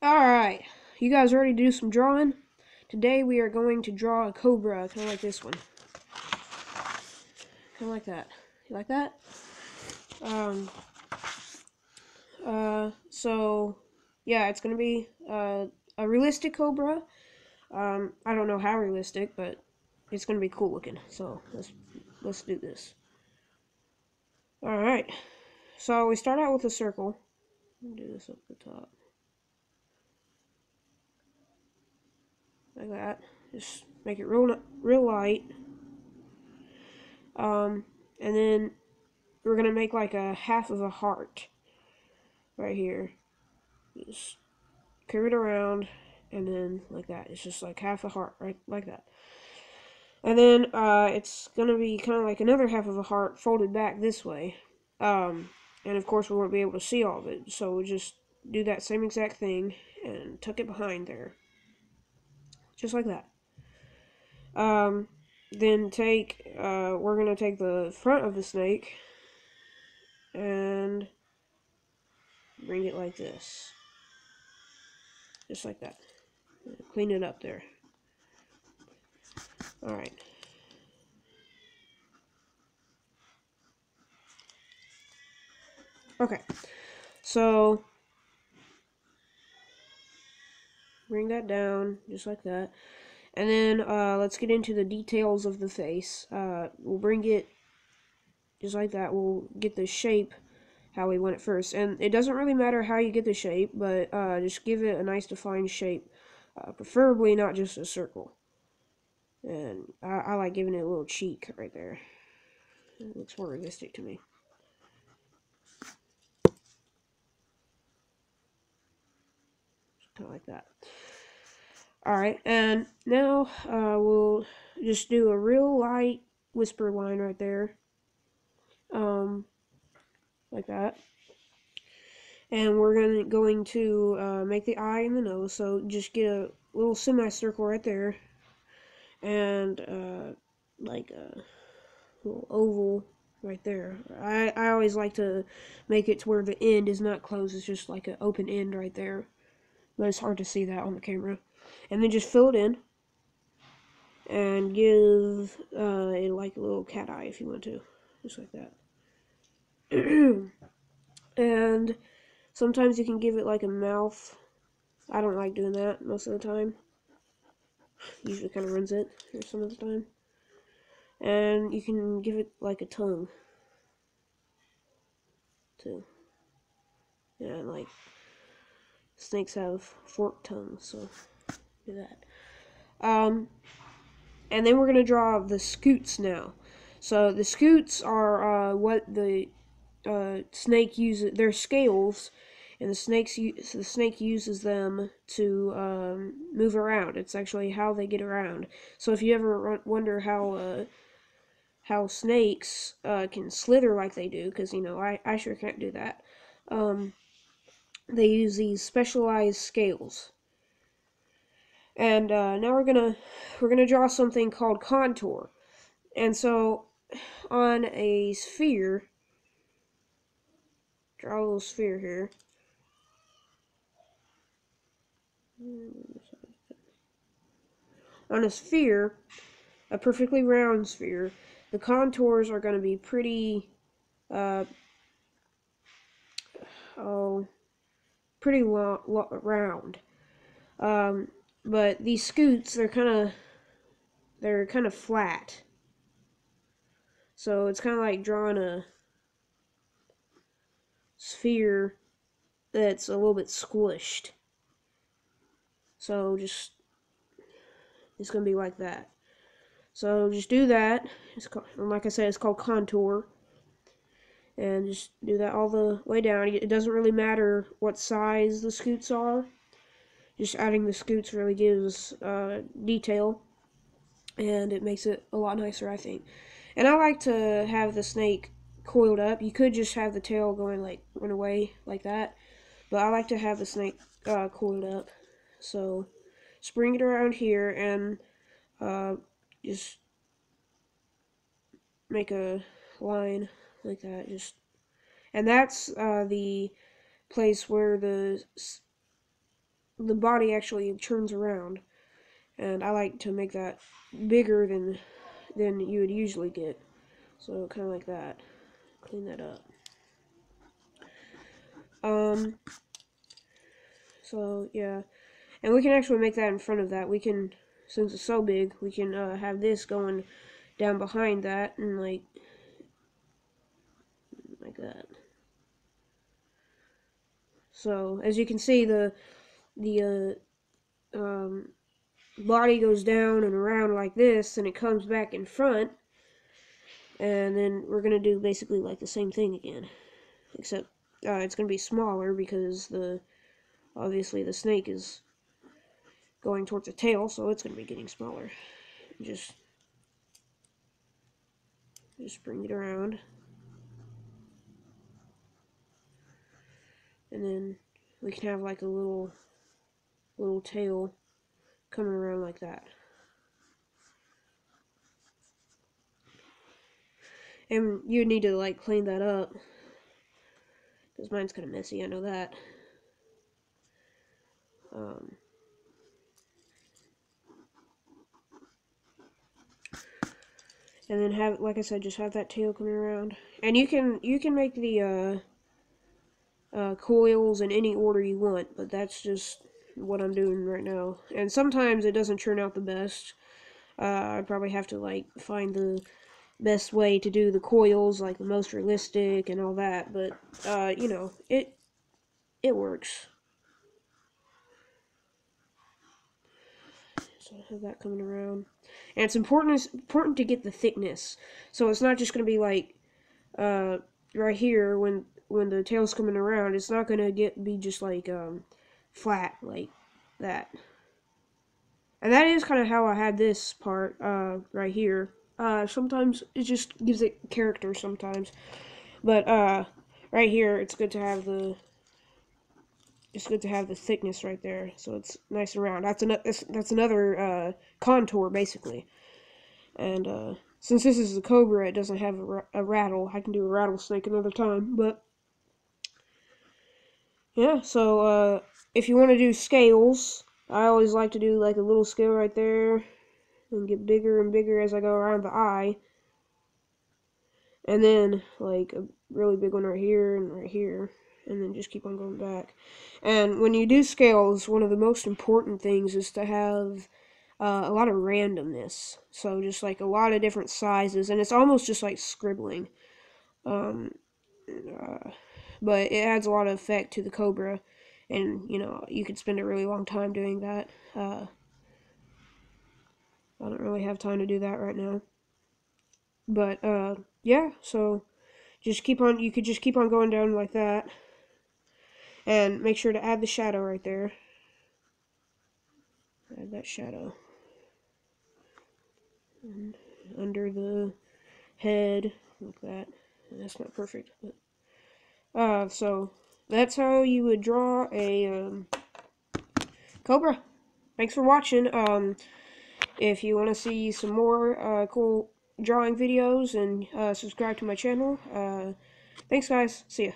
Alright, you guys ready to do some drawing? Today we are going to draw a cobra, kind of like this one. Kind of like that. You like that? So, yeah, it's going to be a realistic cobra. I don't know how realistic, but it's going to be cool looking. So, let's do this. Alright, so we start out with a circle. Do this up the top. Like that. Just make it real light. And then we're gonna make like a half of a heart right here. Just curve it around, and then like that. It's just like half a heart, right, like that. And then it's gonna be kind of like another half of a heart folded back this way. And of course we won't be able to see all of it, so we'll just do that same exact thing and tuck it behind there, just like that. Then we're gonna take the front of the snake and bring it like this. Just like that. Clean it up there. Alright. Okay. So, bring that down, just like that. And then, let's get into the details of the face. We'll bring it just like that. We'll get the shape how we want it first. And it doesn't really matter how you get the shape, but just give it a nice defined shape. Preferably not just a circle. And I like giving it a little cheek right there. It looks more realistic to me. Kind of like that. Alright, and now we'll just do a real light whisper line right there. Like that. And we're going to make the eye and the nose, so just get a little semicircle right there. And like a little oval right there. I always like to make it to where the end is not closed, it's just like an open end right there. But it's hard to see that on the camera. And then just fill it in. And give it like a little cat eye if you want to. Just like that. And sometimes you can give it like a mouth. I don't like doing that most of the time. Usually kind of ruins it or some of the time. And you can give it like a tongue too. Yeah, like snakes have forked tongues, so do that. And then we're gonna draw the scoots now. So the scoots are what the snake uses. They're scales, and the snake uses them to move around. It's actually how they get around. So if you ever wonder how snakes can slither like they do, because I sure can't do that. They use these specialized scales. And now we're gonna draw something called contour. And so on a sphere, draw a little sphere here. On a sphere, a perfectly round sphere, the contours are going to be pretty, pretty round. But these scoots, they're kind of flat. So it's kind of like drawing a sphere that's a little bit squished. So it's going to be like that. So just do that. Like I said, it's called contour. And just do that all the way down. It doesn't really matter what size the scoots are. Just adding the scoots really gives detail. And it makes it a lot nicer, I think. And I like to have the snake coiled up. You could just have the tail going like run away like that. But I like to have the snake coiled up. So just bring it around here and just make a line like that. And that's the place where the the body actually turns around, and I like to make that bigger than you would usually get. So kind of like that. Clean that up. So yeah, and we can actually make that in front of that. We can, since it's so big, we can have this going down behind that and like that. So as you can see, the body goes down and around like this, and it comes back in front, and then we're gonna do basically like the same thing again, except it's gonna be smaller because obviously the snake is going towards the tail, so it's gonna be getting smaller. Just bring it around, and then we can have like a little tail coming around like that. And you need to like clean that up because mine's kind of messy. I know that. And then have, like I said, just have that tail coming around. And you can make the coils in any order you want, but that's just what I'm doing right now. And sometimes it doesn't turn out the best. I probably have to like find the best way to do the coils, like the most realistic and all that. But you know, it works. So I have that coming around, and it's important to get the thickness. So it's not just gonna be like right here when the tail's coming around. It's not gonna be just like flat like that. And that is kind of how I had this part right here. Sometimes it just gives it character sometimes, but right here it's good to have the thickness right there, so it's nice and round. That's another contour basically. And since this is a Cobra, it doesn't have a rattle. I can do a rattlesnake another time, but yeah. So if you want to do scales, I always like to do like a little scale right there, and get bigger and bigger as I go around the eye, and then like a really big one right here, and then just keep on going back. And when you do scales, one of the most important things is to have a lot of randomness. So just like a lot of different sizes, and it's almost just like scribbling. Um, but it adds a lot of effect to the Cobra, and you know you could spend a really long time doing that. I don't really have time to do that right now, but yeah. So you could just keep on going down like that, and make sure to add the shadow right there. Add that shadow and under the head like that. That's not perfect, but so that's how you would draw a Cobra. Thanks for watching. If you want to see some more cool drawing videos, and subscribe to my channel. Thanks, guys. See ya.